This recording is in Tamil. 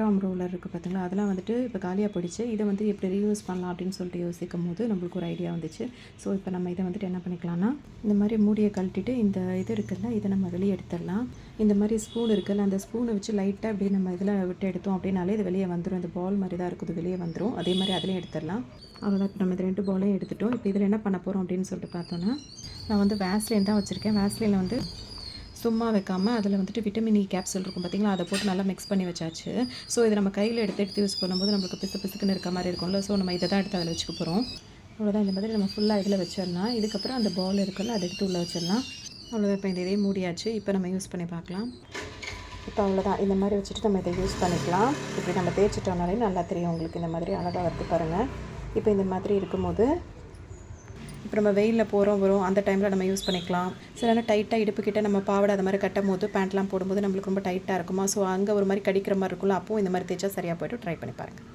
ராம் ரோலர் இருக்குது பார்த்தீங்களா, அதெல்லாம் வந்துட்டு இப்போ காலியாக போயிடுச்சு. இதை வந்து எப்படி ரீயூஸ் பண்ணலாம் அப்படின்னு சொல்லிட்டு யோசிக்கும் போது நம்மளுக்கு ஒரு ஐடியா வந்துச்சு. ஸோ இப்போ நம்ம இதை வந்துட்டு என்ன பண்ணிக்கலாம்னா, இந்த மாதிரி மூடியை கழட்டிட்டு இந்த இது இருக்குல்ல, இதை நம்ம வெளியே எடுத்துடலாம். இந்த மாதிரி ஸ்பூன் இருக்குல்ல, அந்த ஸ்பூனை வச்சு லைட்டாக அப்படியே நம்ம இதில் விட்டு எடுத்தோம் அப்படின்னாலே இது வெளியே வந்துடும். இந்த பால் மாதிரி தான் இருக்குது, வெளியே வந்துடும். அதே மாதிரி அதிலையும் எடுத்துடலாம். அவ்வளோதான். இப்போ நம்ம இது 2 பாலையும் எடுத்துட்டோம். இப்போ இதில் என்ன பண்ண போகிறோம் அப்படின்னு சொல்லிட்டு பார்த்தோன்னா, நான் வந்து வேஸ்லின் தான் வச்சுருக்கேன். வேஸ்லினில் வந்து சும்மா வைக்காமல் அதில் வந்துட்டு விட்டமின் இ கேப்சூல் இருக்கும் பார்த்தீங்களா, அதை போட்டு நல்லா மிக்ஸ் பண்ணி வச்சாச்சு. ஸோ இதை நம்ம கையில் எடுத்து யூஸ் பண்ணும்போது நம்மளுக்கு பிசுக்குன்னு இருக்க மாதிரி இருக்கும்ல. ஸோ நம்ம இதை தான் எடுத்து அதில் வச்சுக்க போகிறோம். அவ்வளோதான். இந்த மாதிரி நம்ம ஃபுல்லாக இதில் வச்சிடலாம். இதுக்கப்புறம் அந்த பால் இருக்குல்ல, அதை எடுத்து உள்ளே வச்சிடலாம். அவ்வளோதான். இப்போ இதே மூடியாச்சு. இப்போ நம்ம யூஸ் பண்ணி பார்க்கலாம். இப்போ அவ்வளோதான். இந்த மாதிரி வச்சுட்டு நம்ம இதை யூஸ் பண்ணிக்கலாம். இப்படி நம்ம தேய்ச்சிட்டோம்னாலே நல்லா தெரியும் உங்களுக்கு. இந்த மாதிரி அழகாக வருது பாருங்கள். இப்போ இந்த மாதிரி இருக்கும்போது இப்போ நம்ம வெயிலில் போகிறோம் வரும் அந்த டைமில் நம்ம யூஸ் பண்ணிக்கலாம். சில டைட்டாக இடுப்புக்கிட்ட நம்ம பாவாடை அது மாதிரி கட்டும் போது பேண்ட்லாம் போடும்போது நம்மளுக்கு ரொம்ப டைட்டாக இருக்குமா, ஸோ அங்கே ஒரு மாதிரி கடிக்கிற மாதிரி இருக்கும்ல, அப்போவும் இந்த மாதிரி தேய்ச்சா சரியாக போய்ட்டு ட்ரை பண்ணி பாருங்கள்.